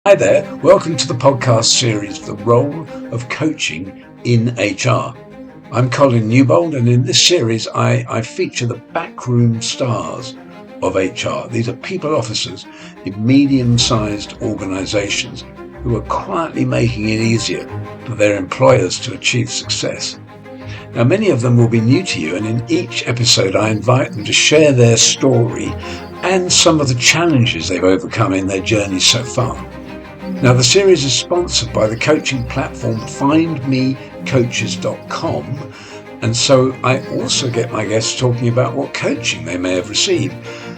Hi there, welcome to the podcast series, The Role of Coaching in HR. I'm Colin Newbold, and in this series I feature the backroom stars of HR. These are people officers in medium-sized organisations who are quietly making it easier for their employers to achieve success. Now, many of them will be new to you, and in each episode I invite them to share their story and some of the challenges they've overcome in their journey so far. Now, the series is sponsored by the coaching platform findmecoaches.com, and so I also get my guests talking about what coaching they may have received,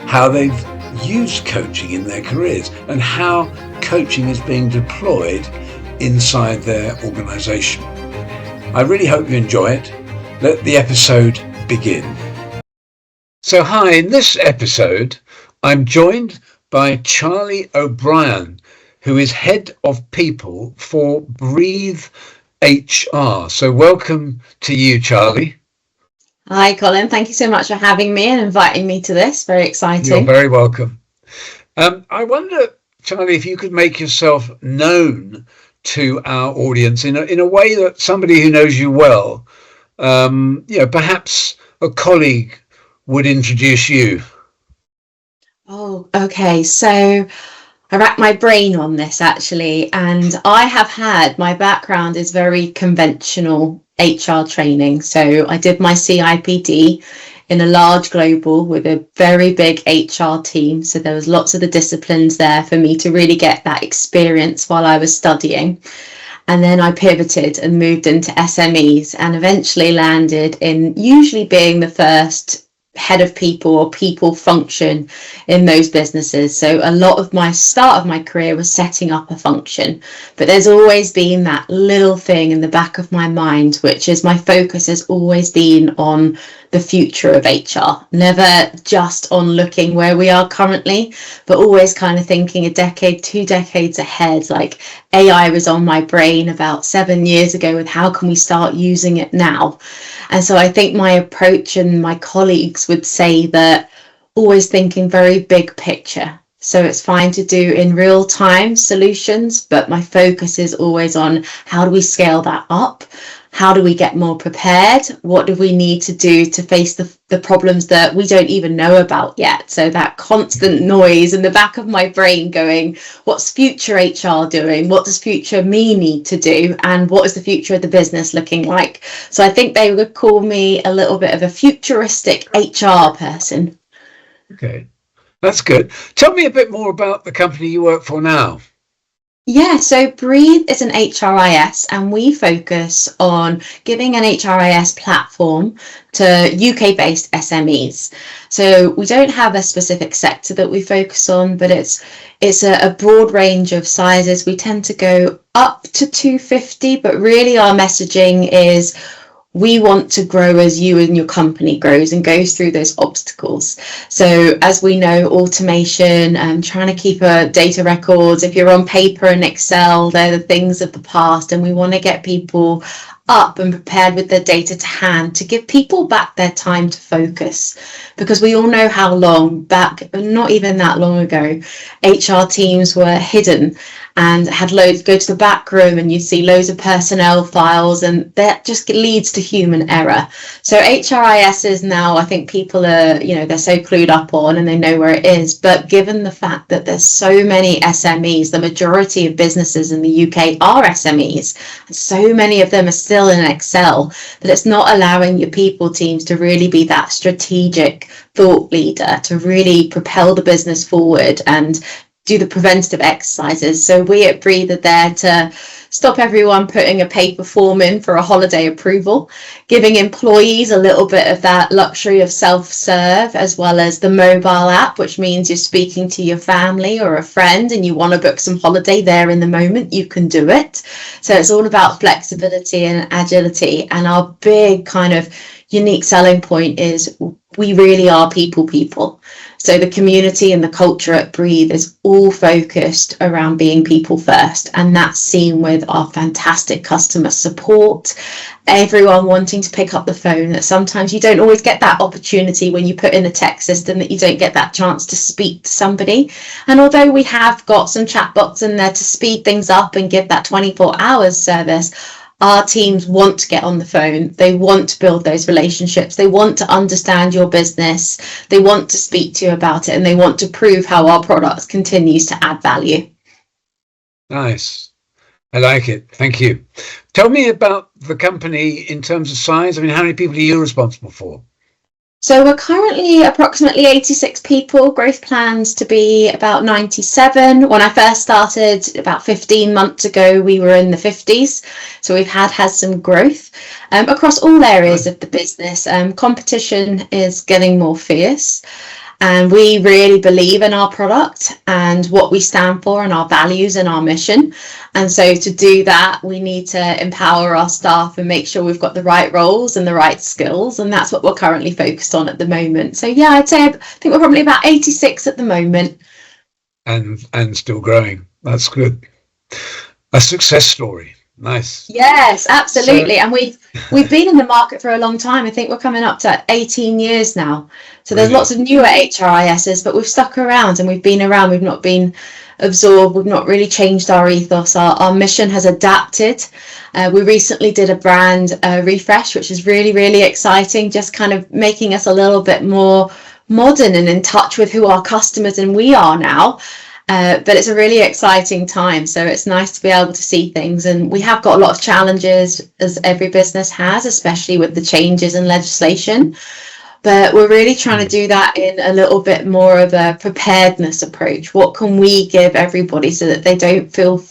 how they've used coaching in their careers, and how coaching is being deployed inside their organisation. I really hope you enjoy it. Let the episode begin. So hi, in this episode I'm joined by Charlie O'Brien, who is Head of People for BreatheHR. So welcome to you, Charlie. Hi, Colin. Thank you so much for having me and inviting me to this. Very exciting. You're very welcome. I wonder, Charlie, if you could make yourself known to our audience in a way that somebody who knows you well, perhaps a colleague would introduce you. Oh, okay. So I racked my brain on this actually, and my background is very conventional HR training. So I did my CIPD in a large global with a very big HR team. So there was lots of the disciplines there for me to really get that experience while I was studying. And then I pivoted and moved into SMEs and eventually landed in usually being the first head of people or people function in those businesses. So a lot of my start of my career was setting up a function, but there's always been that little thing in the back of my mind, which is my focus has always been on the future of HR, never just on looking where we are currently, but always kind of thinking a decade, 2 decades ahead. Like AI was on my brain about 7 years ago with how can we start using it now? And so I think my approach and my colleagues would say that always thinking very big picture. So it's fine to do in real time solutions, but my focus is always on how do we scale that up? How do we get more prepared? What do we need to do to face the problems that we don't even know about yet? So that constant noise in the back of my brain going, what's future HR doing? What does future me need to do? And what is the future of the business looking like? So I think they would call me a little bit of a futuristic HR person. Okay, that's good. Tell me a bit more about the company you work for now. Yeah, so Breathe is an HRIS, and we focus on giving an HRIS platform to UK-based SMEs. So we don't have a specific sector that we focus on, but it's a broad range of sizes. We tend to go up to 250, but really our messaging is we want to grow as you and your company grows and goes through those obstacles. So as we know, automation and trying to keep data records, if you're on paper and Excel, they're the things of the past, and we want to get people up and prepared with their data to hand to give people back their time to focus, because we all know how long back, not even that long ago, HR teams were hidden and had loads, go to the back room and you see loads of personnel files, and that just leads to human error. So HRIS is now, I think people are, they're so clued up on and they know where it is. But given the fact that there's so many SMEs, the majority of businesses in the UK are SMEs, and so many of them are still in Excel, that it's not allowing your people teams to really be that strategic thought leader to really propel the business forward and do the preventative exercises. So we at Breathe are there to stop everyone putting a paper form in for a holiday approval, giving employees a little bit of that luxury of self-serve, as well as the mobile app, which means you're speaking to your family or a friend and you want to book some holiday there in the moment, you can do it. So it's all about flexibility and agility. And our big kind of unique selling point is we really are people. So the community and the culture at Breathe is all focused around being people first. And that's seen with our fantastic customer support, everyone wanting to pick up the phone, that sometimes you don't always get that opportunity when you put in a text system, that you don't get that chance to speak to somebody. And although we have got some chatbots in there to speed things up and give that 24 hours service, our teams want to get on the phone. They want to build those relationships. They want to understand your business. They want to speak to you about it, and they want to prove how our product continues to add value. Nice. I like it. Thank you. Tell me about the company in terms of size. I mean, how many people are you responsible for? So we're currently approximately 86 people, growth plans to be about 97. When I first started about 15 months ago, we were in the 50s. So we've had some growth across all areas of the business. Competition is getting more fierce. And we really believe in our product and what we stand for and our values and our mission. And so to do that, we need to empower our staff and make sure we've got the right roles and the right skills. And that's what we're currently focused on at the moment. So yeah, I think we're probably about 86 at the moment. And still growing. That's good. A success story. Nice. Yes, absolutely. And we've been in the market for a long time. I think we're coming up to 18 years now. So there's lots of newer HRISs, but we've stuck around and we've been around. We've not been absorbed. We've not really changed our ethos. Our mission has adapted. We recently did a brand refresh, which is really, really exciting, just kind of making us a little bit more modern and in touch with who our customers and we are now. But it's a really exciting time. So it's nice to be able to see things. And we have got a lot of challenges, as every business has, especially with the changes in legislation. But we're really trying to do that in a little bit more of a preparedness approach. What can we give everybody so that they don't feel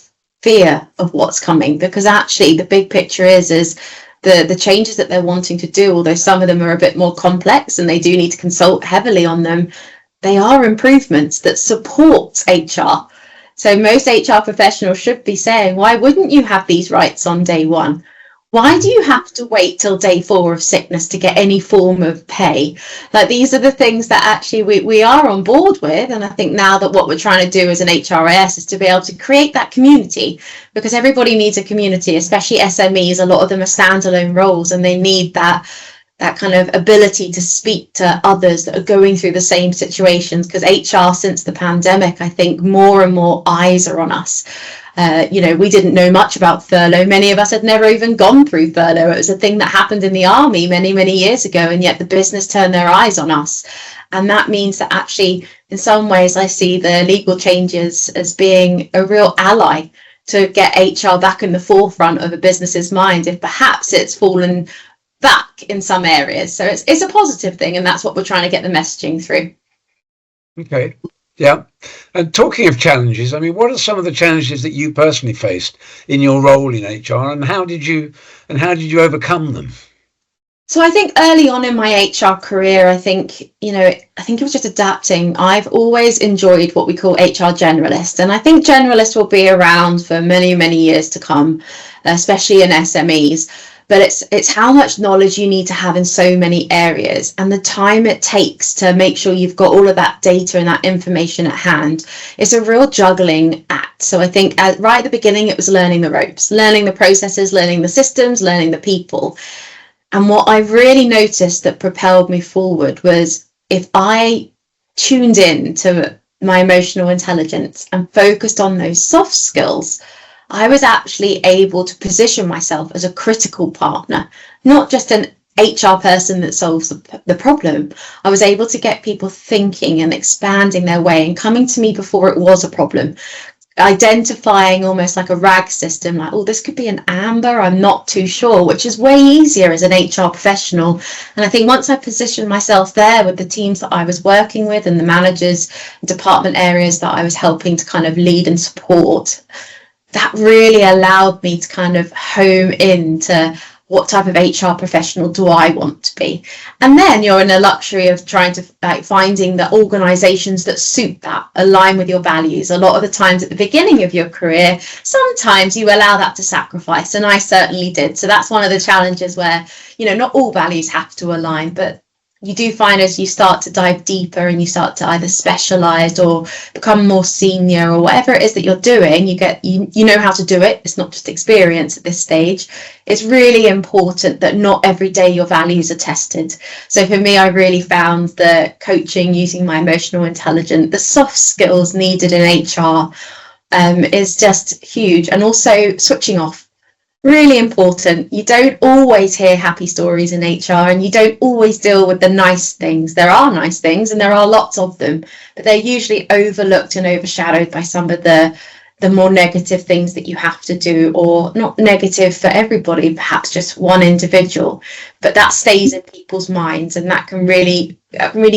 fear of what's coming? Because actually the big picture is the changes that they're wanting to do, although some of them are a bit more complex and they do need to consult heavily on them, they are improvements that support HR. So most HR professionals should be saying, why wouldn't you have these rights on day one? Why do you have to wait till day 4 of sickness to get any form of pay? Like, these are the things that actually we are on board with. And I think now that what we're trying to do as an HRIS is to be able to create that community, because everybody needs a community, especially SMEs. A lot of them are standalone roles and they need that kind of ability to speak to others that are going through the same situations, because HR, since the pandemic, I think more and more eyes are on us. We didn't know much about furlough. Many of us had never even gone through furlough. It was a thing that happened in the army many, many years ago, and yet the business turned their eyes on us. And that means that actually, in some ways, I see the legal changes as being a real ally to get HR back in the forefront of a business's mind, if perhaps it's fallen back in some areas. So it's a positive thing, and that's what we're trying to get the messaging through. Okay. Yeah. And talking of challenges, I mean, what are some of the challenges that you personally faced in your role in HR, and how did you overcome them? So I think early on in my HR career, I think it was just adapting. I've always enjoyed what we call HR generalist, and I think generalist will be around for many, many years to come, especially in SMEs. But it's how much knowledge you need to have in so many areas, and the time it takes to make sure you've got all of that data and that information at hand. It's a real juggling act. So I think right at the beginning, it was learning the ropes, learning the processes, learning the systems, learning the people. And what I really noticed that propelled me forward was, if I tuned in to my emotional intelligence and focused on those soft skills, I was actually able to position myself as a critical partner, not just an HR person that solves the problem. I was able to get people thinking and expanding their way and coming to me before it was a problem, identifying almost like a RAG system, like, oh, this could be an amber, I'm not too sure, which is way easier as an HR professional. And I think once I positioned myself there with the teams that I was working with and the managers, department areas that I was helping to kind of lead and support, that really allowed me to kind of home into what type of HR professional do I want to be. And then you're in the luxury of trying to finding the organizations that suit that, align with your values. A lot of the times at the beginning of your career, sometimes you allow that to sacrifice, and I certainly did. So that's one of the challenges where, not all values have to align, but you do find as you start to dive deeper and you start to either specialize or become more senior or whatever it is that you're doing, you know how to do it. It's not just experience at this stage. It's really important that not every day your values are tested. So for me, I really found that coaching using my emotional intelligence, the soft skills needed in HR, is just huge. And also switching off. Really important. You don't always hear happy stories in HR, and you don't always deal with the nice things. There are nice things and there are lots of them, but they're usually overlooked and overshadowed by some of the more negative things that you have to do, or not negative for everybody, perhaps just one individual, but that stays in people's minds, and that can really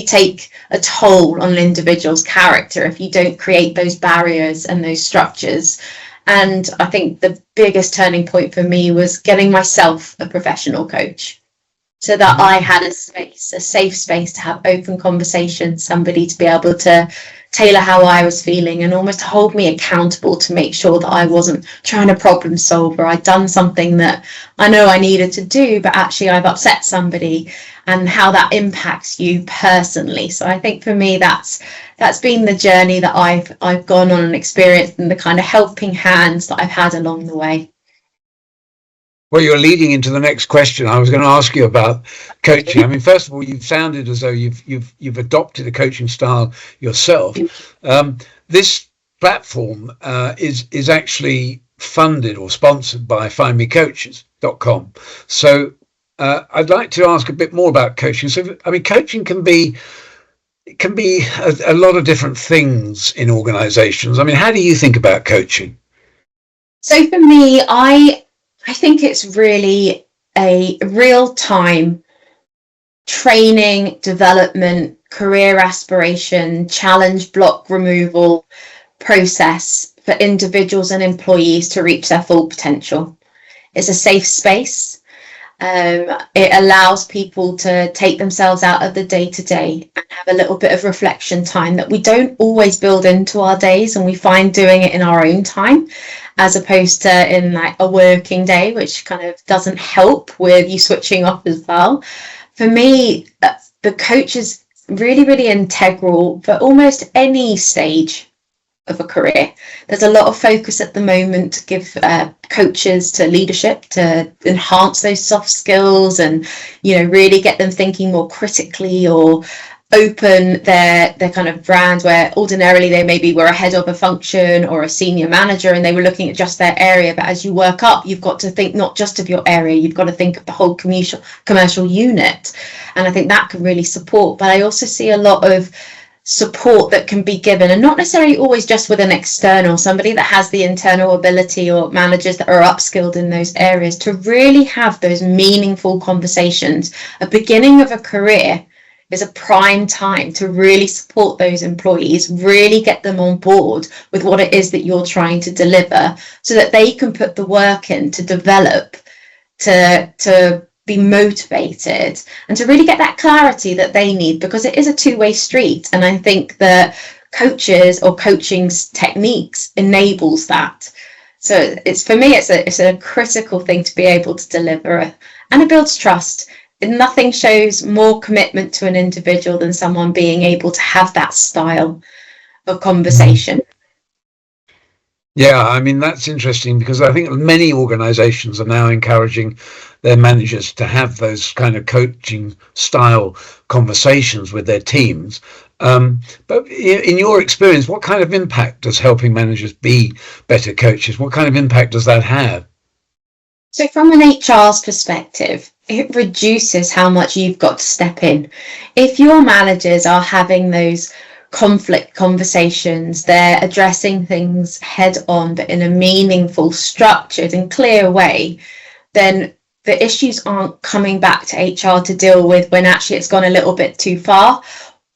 take a toll on an individual's character if you don't create those barriers and those structures. And I think the biggest turning point for me was getting myself a professional coach, so that I had a safe space to have open conversations, somebody to be able to tailor how I was feeling and almost hold me accountable to make sure that I wasn't trying to problem solve, or I'd done something that I know I needed to do, but actually I've upset somebody, and how that impacts you personally. So I think for me, that's been the journey that I've gone on and experienced, and the kind of helping hands that I've had along the way. Well, you're leading into the next question I was going to ask you about coaching. I mean, first of all, you've sounded as though you've adopted a coaching style yourself. This platform is actually funded or sponsored by findmecoaches.com. So I'd like to ask a bit more about coaching. So, I mean, coaching can be a lot of different things in organizations. I mean, how do you think about coaching? So for me, I think it's really a real-time training, development, career aspiration, challenge block removal process for individuals and employees to reach their full potential. It's a safe space. It allows people to take themselves out of the day-to-day and have a little bit of reflection time that we don't always build into our days, and we find doing it in our own time as opposed to in like a working day, which kind of doesn't help with you switching off as well. For me, the coach is really, really integral for almost any stage of a career. There's a lot of focus at the moment to give coaches to leadership to enhance those soft skills and, you know, really get them thinking more critically, or open their kind of brand, where ordinarily they maybe were a head of a function or a senior manager and they were looking at just their area. But as you work up, you've got to think not just of your area, you've got to think of the whole commercial unit. And I think that can really support. But I also see a lot of support that can be given, and not necessarily always just with an external, somebody that has the internal ability, or managers that are upskilled in those areas, to really have those meaningful conversations. A beginning of a career is a prime time to really support those employees, really get them on board with what it is that you're trying to deliver, so that they can put the work in to develop, to be motivated, and to really get that clarity that they need, because it is a two-way street. And I think that coaches or coaching techniques enables that. So it's a critical thing to be able to deliver, and it builds trust. And nothing shows more commitment to an individual than someone being able to have that style of conversation. Yeah, I mean, that's interesting, because I think many organizations are now encouraging their managers to have those kind of coaching style conversations with their teams. But in your experience, what kind of impact does helping managers be better coaches? What kind of impact does that have? So from an HR's perspective, it reduces how much you've got to step in. If your managers are having those conflict conversations, they're addressing things head on, but in a meaningful, structured and clear way, then the issues aren't coming back to HR to deal with when actually it's gone a little bit too far,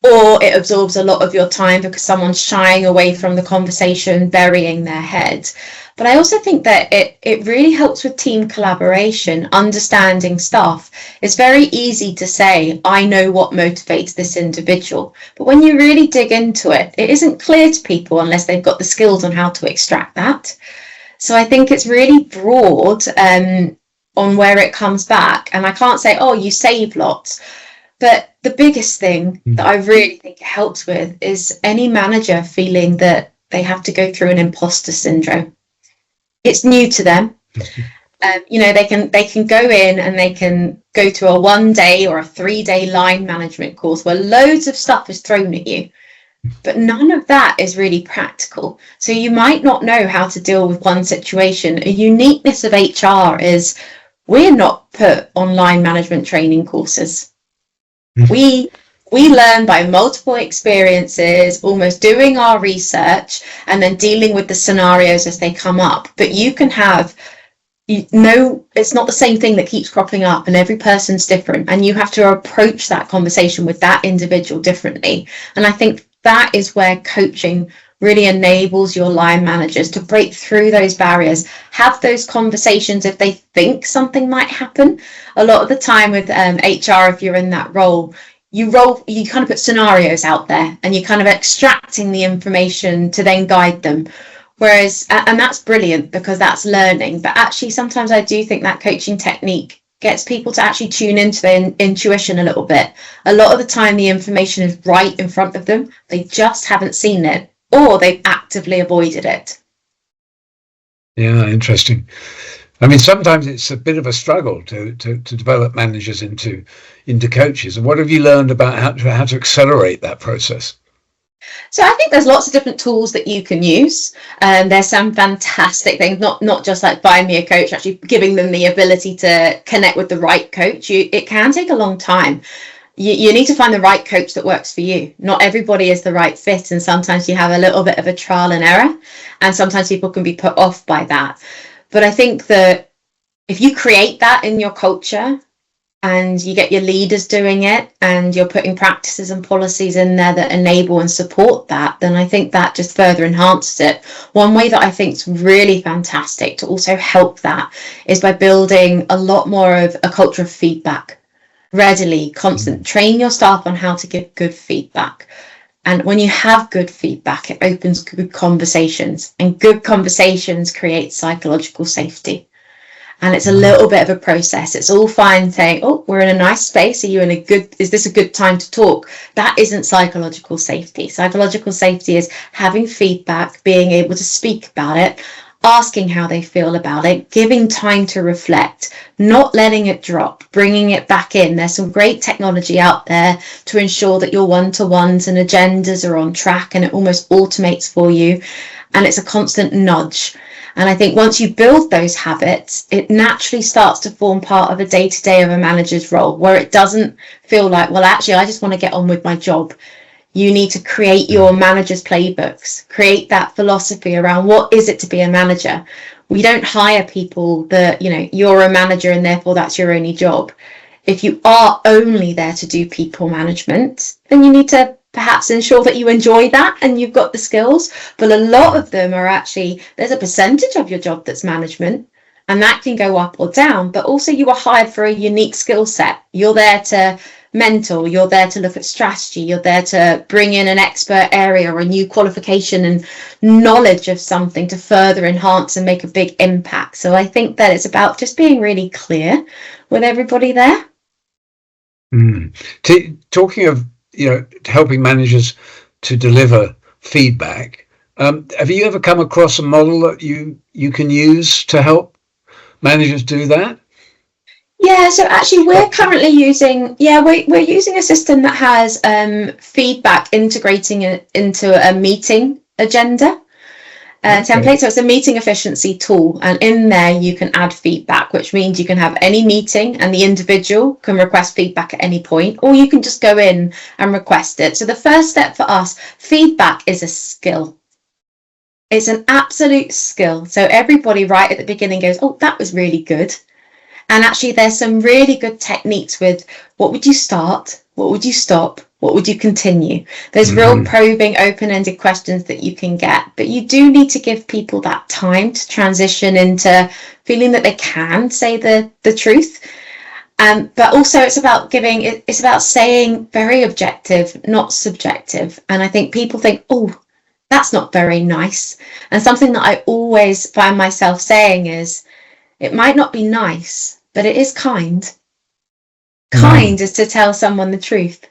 or it absorbs a lot of your time because someone's shying away from the conversation, burying their head. But I also think that it really helps with team collaboration, understanding stuff. It's very easy to say, I know what motivates this individual. But when you really dig into it, it isn't clear to people unless they've got the skills on how to extract that. So I think it's really broad on where it comes back. And I can't say, oh, you save lots. But the biggest thing that I really think it helps with is any manager feeling that they have to go through an imposter syndrome. It's new to them. They can go in and they can go to a 1 day or a 3 day line management course where loads of stuff is thrown at you, but none of that is really practical. So you might not know how to deal with one situation. A uniqueness of HR is we're not put on line management training courses. We learn by multiple experiences, almost doing our research and then dealing with the scenarios as they come up. But you can have, it's not the same thing that keeps cropping up, and every person's different, and you have to approach that conversation with that individual differently. And I think that is where coaching really enables your line managers to break through those barriers, have those conversations if they think something might happen. A lot of the time with HR, if you're in that role, you kind of put scenarios out there and you're kind of extracting the information to then guide them. Whereas, and that's brilliant because that's learning, but actually sometimes I do think that coaching technique gets people to actually tune into their intuition a little bit. A lot of the time the information is right in front of them. They just haven't seen it, or they've actively avoided it. Yeah, interesting. I mean, sometimes it's a bit of a struggle to develop managers into coaches. And what have you learned about how to accelerate that process? So I think there's lots of different tools that you can use. There's some fantastic things, not just like buying me a coach, actually giving them the ability to connect with the right coach. It can take a long time. You need to find the right coach that works for you. Not everybody is the right fit, and sometimes you have a little bit of a trial and error, and sometimes people can be put off by that. But I think that if you create that in your culture and you get your leaders doing it and you're putting practices and policies in there that enable and support that, then I think that just further enhances it. One way that I think is really fantastic to also help that is by building a lot more of a culture of feedback. Readily, constant, train your staff on how to give good feedback. And when you have good feedback, it opens good conversations, and good conversations create psychological safety. And it's a little bit of a process. It's all fine saying, oh, we're in a nice space. Is this a good time to talk? That isn't psychological safety. Psychological safety is having feedback, being able to speak about it, asking how they feel about it, giving time to reflect, not letting it drop, bringing it back in. There's some great technology out there to ensure that your one-to-ones and agendas are on track, and it almost automates for you. And it's a constant nudge. And I think once you build those habits, it naturally starts to form part of a day-to-day of a manager's role, where it doesn't feel like, well, actually, I just want to get on with my job. You need to create your manager's playbooks, create that philosophy around what is it to be a manager. We don't hire people that, you're a manager and therefore that's your only job. If you are only there to do people management, then you need to perhaps ensure that you enjoy that and you've got the skills. But a lot of them are actually, there's a percentage of your job that's management, and that can go up or down. But also you are hired for a unique skill set. You're there to mentor, you're there to look at strategy, you're there to bring in an expert area or a new qualification and knowledge of something to further enhance and make a big impact. So I think that it's about just being really clear with everybody there. Talking of helping managers to deliver feedback, have you ever come across a model that you can use to help managers do that? Yeah, so actually we're currently using, we're using a system that has feedback integrating it into a meeting agenda template. So it's a meeting efficiency tool, and in there you can add feedback, which means you can have any meeting and the individual can request feedback at any point, or you can just go in and request it. So the first step for us, feedback is a skill. It's an absolute skill. So everybody right at the beginning goes, oh, that was really good. And actually there's some really good techniques with what would you start, what would you stop, what would you continue. There's real probing, open-ended questions that you can get, but you do need to give people that time to transition into feeling that they can say the truth. But also it's about saying very objective, not subjective. And I think people think, oh, that's not very nice. And something that I always find myself saying is, it might not be nice, but it is kind. kind is to tell someone the truth.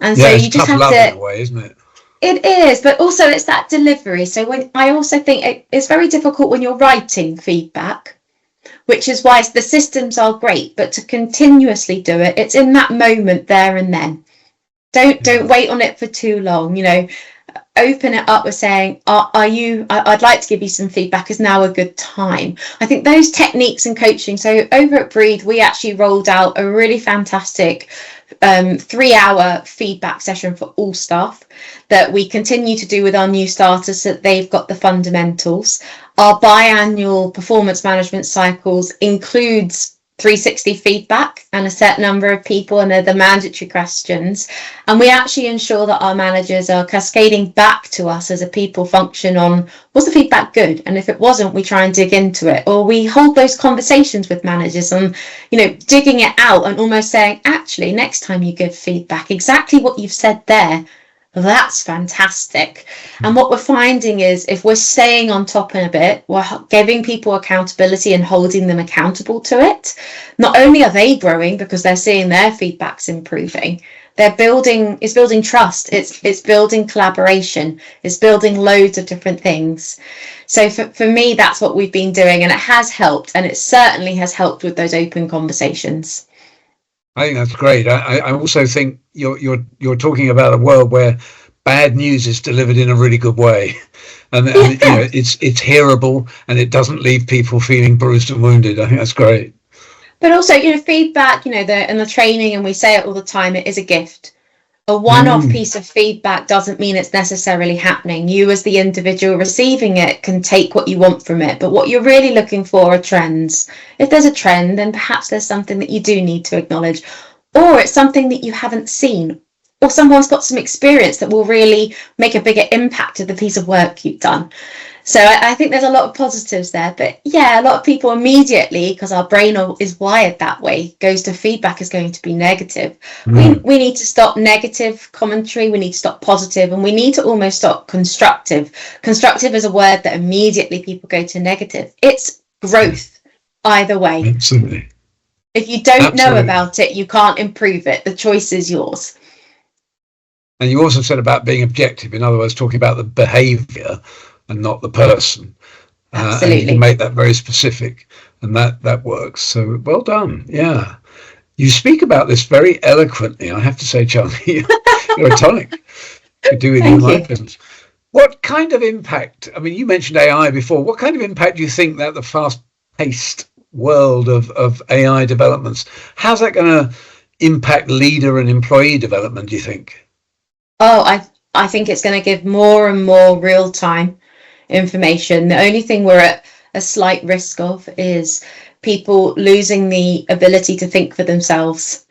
And so Yeah, it's you just tough have love to, in a way, isn't it? it is, but also it's that delivery. So when I also think it's very difficult when you're writing feedback, which is why the systems are great, but to continuously do it, it's in that moment there and then. Don't wait on it for too long. Open it up with saying, I'd like to give you some feedback. Is now a good time? I think those techniques and coaching. So over at Breathe, we actually rolled out a really fantastic 3-hour feedback session for all staff that we continue to do with our new starters so that they've got the fundamentals. Our biannual performance management cycles includes 360 feedback and a set number of people, and they're the mandatory questions. And we actually ensure that our managers are cascading back to us as a people function on, was the feedback good? And if it wasn't, we try and dig into it, or we hold those conversations with managers on, digging it out and almost saying, actually, next time you give feedback, exactly what you've said there, that's fantastic. And what we're finding is if we're staying on top in a bit, we're giving people accountability and holding them accountable to it. Not only are they growing because they're seeing their feedbacks improving, it's building trust, it's building collaboration, it's building loads of different things. So for me, that's what we've been doing, and it has helped, and it certainly has helped with those open conversations. I think that's great. I also think you're talking about a world where bad news is delivered in a really good way, and it's hearable, and it doesn't leave people feeling bruised and wounded. I think that's great. But also, feedback, and the training, and we say it all the time, it is a gift. A one-off piece of feedback doesn't mean it's necessarily happening. You as the individual receiving it can take what you want from it, but what you're really looking for are trends. If there's a trend, then perhaps there's something that you do need to acknowledge, or it's something that you haven't seen, or someone's got some experience that will really make a bigger impact of the piece of work you've done. So I think there's a lot of positives there, but yeah, a lot of people immediately, because our brain is wired that way, goes to feedback is going to be negative. We need to stop negative commentary, we need to stop positive, and we need to almost stop constructive. Constructive is a word that immediately people go to negative. It's growth either way. Absolutely. If you don't know about it, you can't improve it. The choice is yours. And you also said about being objective, in other words, talking about the behaviour and not the person. Absolutely. And you can make that very specific, and that works. So well done. Yeah. You speak about this very eloquently, I have to say, Charlie. You're a tonic. You do with your mind business. What kind of impact, you mentioned AI before, what kind of impact do you think that the fast-paced world of AI developments, how's that going to impact leader and employee development, do you think? Oh, I think it's going to give more and more real-time information. The only thing we're at a slight risk of is people losing the ability to think for themselves.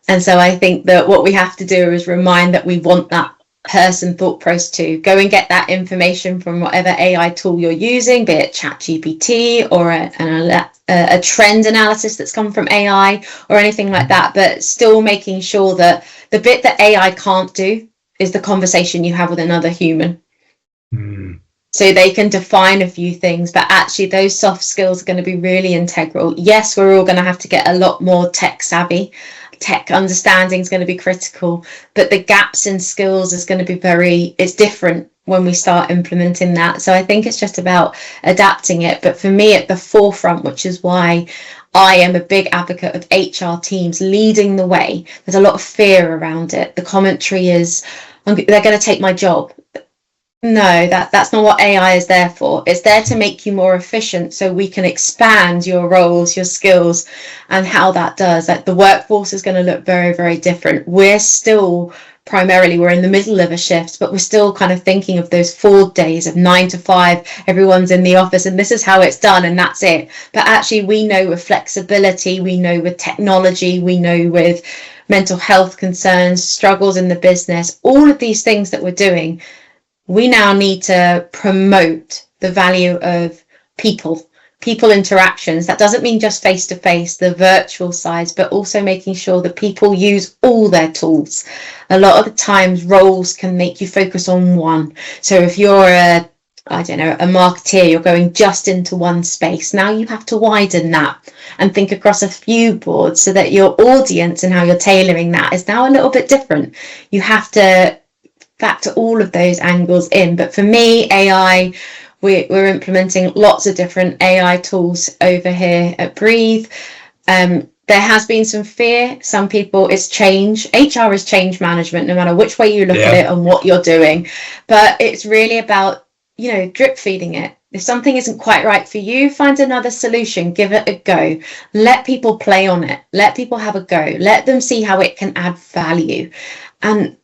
And so I think that what we have to do is remind that we want that person thought process to go and get that information from whatever AI tool you're using, be it ChatGPT or a trend analysis that's come from AI or anything like that, but still making sure that the bit that AI can't do is the conversation you have with another human. So they can define a few things, but actually those soft skills are going to be really integral. Yes, we're all going to have to get a lot more tech savvy. Tech understanding is going to be critical, but the gaps in skills is going to be it's different when we start implementing that. So I think it's just about adapting it. But for me, at the forefront, which is why I am a big advocate of HR teams leading the way, there's a lot of fear around it. The commentary is, they're going to take my job. No, that's not what AI is there for. It's there to make you more efficient so we can expand your roles, your skills, and how that does. Like the workforce is going to look very, very different. We're still we're in the middle of a shift, but we're still kind of thinking of those 4 days of 9 to 5, everyone's in the office and this is how it's done and that's it. But actually we know with flexibility, we know with technology, we know with mental health concerns, struggles in the business, all of these things that we're doing, we now need to promote the value of people interactions. That doesn't mean just face to face, the virtual sides, but also making sure that people use all their tools. A lot of the times roles can make you focus on one. So if you're a I don't know, a marketeer, you're going just into one space. Now you have to widen that and think across a few boards so that your audience and how you're tailoring that is now a little bit different. You have to factor all of those angles in. But for me, AI, we're implementing lots of different AI tools over here at Breathe. There has been some fear. Some people, it's change. HR is change management, no matter which way you look at it and what you're doing. But it's really about, drip feeding it. If something isn't quite right for you, find another solution, give it a go. Let people play on it. Let people have a go. Let them see how it can add value. And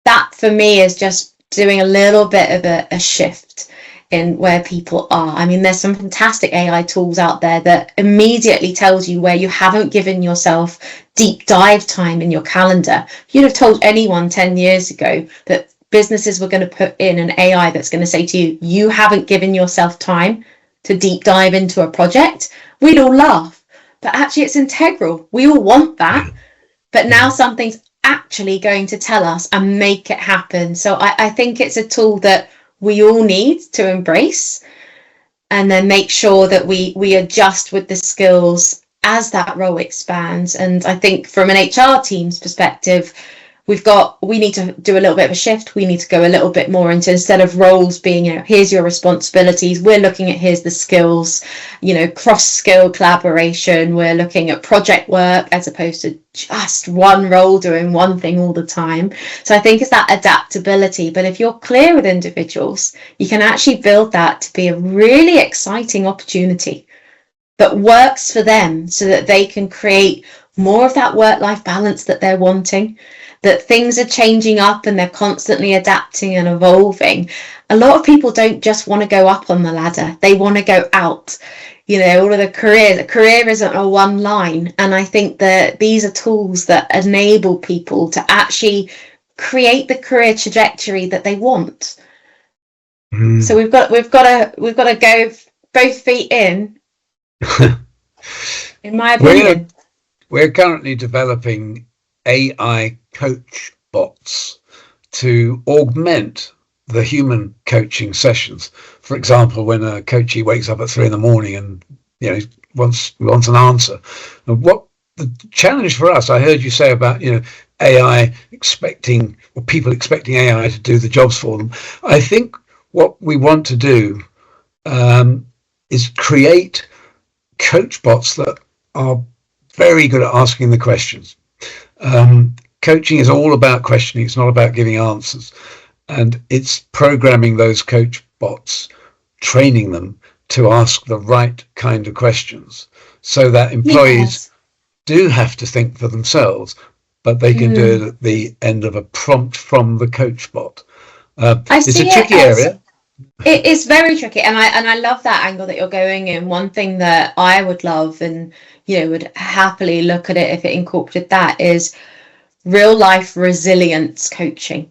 that for me is just doing a little bit of a shift in where people are. I mean, there's some fantastic AI tools out there that immediately tells you where you haven't given yourself deep dive time in your calendar. You'd have told anyone 10 years ago that businesses were going to put in an AI that's going to say to you, you haven't given yourself time to deep dive into a project. We'd all laugh, but actually it's integral. We all want that, but now something's actually going to tell us and make it happen. So I think it's a tool that we all need to embrace, and then make sure that we adjust with the skills as that role expands. And I think from an HR team's perspective, we need to do a little bit of a shift. We need to go a little bit more into, instead of roles being, here's your responsibilities, we're looking at here's the skills, cross-skill collaboration. We're looking at project work as opposed to just one role doing one thing all the time. So I think it's that adaptability. But if you're clear with individuals, you can actually build that to be a really exciting opportunity that works for them so that they can create more of that work-life balance that they're wanting, that things are changing up and they're constantly adapting and evolving. A lot of people don't just want to go up on the ladder. They want to go out. All of a career isn't a one line. And I think that these are tools that enable people to actually create the career trajectory that they want. So we've got to go both feet in my opinion. We're currently developing AI coach bots to augment the human coaching sessions. For example, when a coachee wakes up at 3 a.m. and wants an answer. And what the challenge for us, I heard you say about AI expecting, or people expecting AI to do the jobs for them. I think what we want to do is create coach bots that are very good at asking the questions. Coaching is all about questioning. It's not about giving answers. And it's programming those coach bots, training them to ask the right kind of questions so that employees do have to think for themselves, but they can do it at the end of a prompt from the coach bot. It's a tricky area. It is very tricky, and I love that angle that you're going in. One thing that I would love, and would happily look at it if it incorporated that, is real life resilience coaching.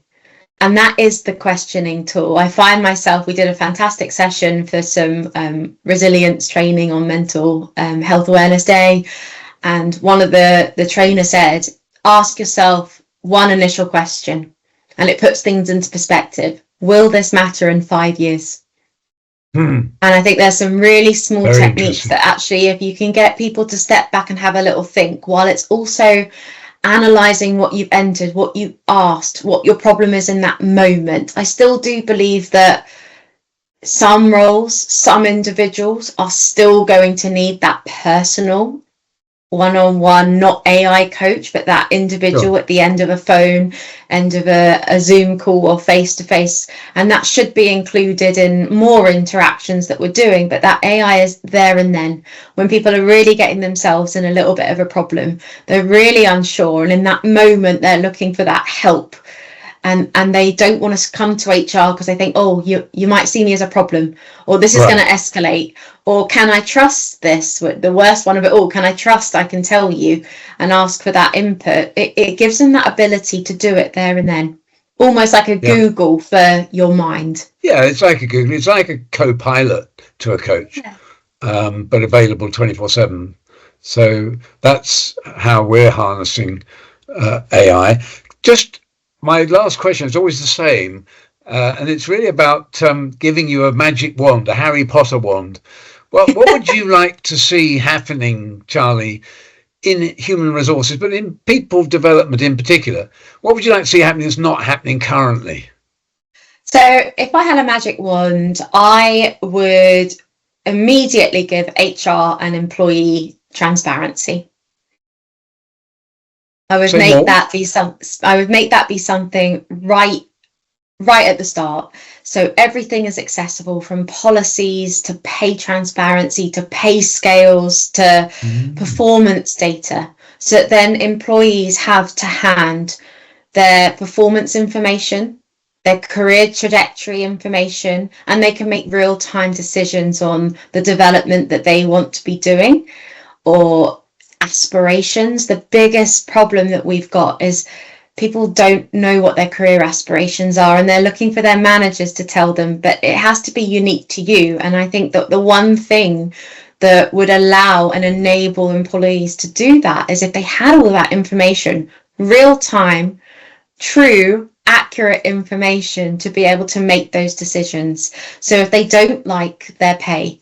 And that is the questioning tool. I find myself, we did a fantastic session for some resilience training on Mental Health Awareness Day. And one of the trainer said, ask yourself one initial question, and it puts things into perspective. Will this matter in 5 years? And I think there's some really small techniques that actually, if you can get people to step back and have a little think, while it's also analysing what you've entered, what you asked, what your problem is in that moment. I still do believe that some roles, some individuals are still going to need that personal one-on-one, not AI coach, but that individual at the end of a phone, end of a Zoom call or face-to-face. And that should be included in more interactions that we're doing. But that AI is there and then. When people are really getting themselves in a little bit of a problem, they're really unsure. And in that moment, they're looking for that help. And they don't want to come to HR because they think, oh, you might see me as a problem, or this is going to escalate, or can I trust this? The worst one of it all, can I trust I can tell you, and ask for that input. It gives them that ability to do it there and then, almost like a Google for your mind. Yeah, it's like a Google. It's like a co-pilot to a coach, but available 24/7. So that's how we're harnessing AI. Just my last question is always the same. And it's really about giving you a magic wand, a Harry Potter wand. Well, what would you like to see happening, Charlie, in human resources, but in people development in particular? What would you like to see happening that's not happening currently? So if I had a magic wand, I would immediately give HR and employee transparency. I would make that be something right at the start. So everything is accessible, from policies to pay transparency to pay scales to performance data. So that then employees have to hand their performance information, their career trajectory information, and they can make real-time decisions on the development that they want to be doing or aspirations. The biggest problem that we've got is people don't know what their career aspirations are, and they're looking for their managers to tell them, but it has to be unique to you. And I think that the one thing that would allow and enable employees to do that is if they had all of that information, real time, true, accurate information, to be able to make those decisions. So if they don't like their pay,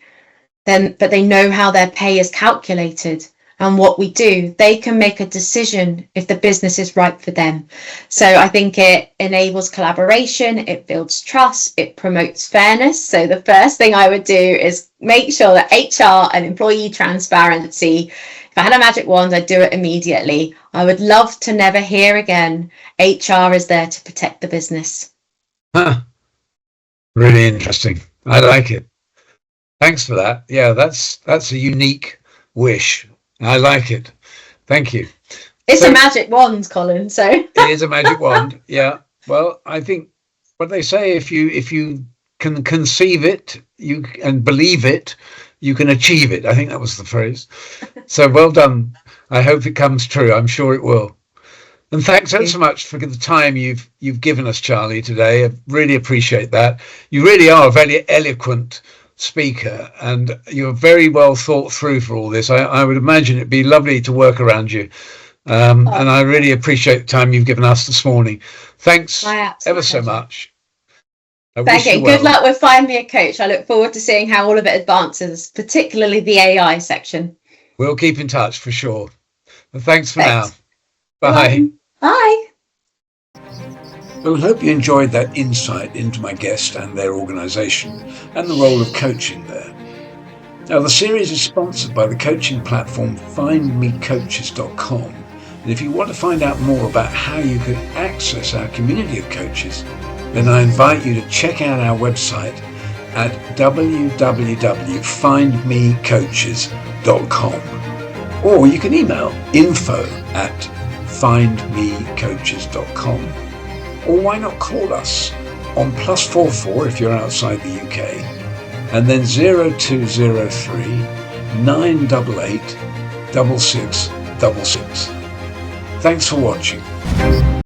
but they know how their pay is calculated and what we do, they can make a decision if the business is right for them. So I think it enables collaboration, it builds trust, it promotes fairness. So the first thing I would do is make sure that HR and employee transparency. If I had a magic wand, I'd do it immediately. I would love to never hear again, HR is there to protect the business. Really interesting. I like it. Thanks for that. Yeah, that's a unique wish. I like it. Thank you. It's a magic wand, Colin. So it is a magic wand. Yeah. Well, I think what they say, if you can conceive it, you and believe it, you can achieve it. I think that was the phrase. So well done. I hope it comes true. I'm sure it will. And thanks so much for the time you've given us, Charlie, today. I really appreciate that. You really are a very eloquent speaker, and you're very well thought through for all this. I would imagine it'd be lovely to work around you. And I really appreciate the time you've given us this morning. Thanks ever so much. Thank you. Good luck with Find Me a Coach. I look forward to seeing how all of it advances, particularly the AI section. We'll keep in touch for sure. But thanks for now. Bye. Bye. Well, I hope you enjoyed that insight into my guest and their organisation and the role of coaching there. Now, the series is sponsored by the coaching platform findmecoaches.com. And if you want to find out more about how you can access our community of coaches, then I invite you to check out our website at www.findmecoaches.com. Or you can email info@findmecoaches.com. Or why not call us on +44 if you're outside the UK, and then 0203 988 6666. Thanks for watching.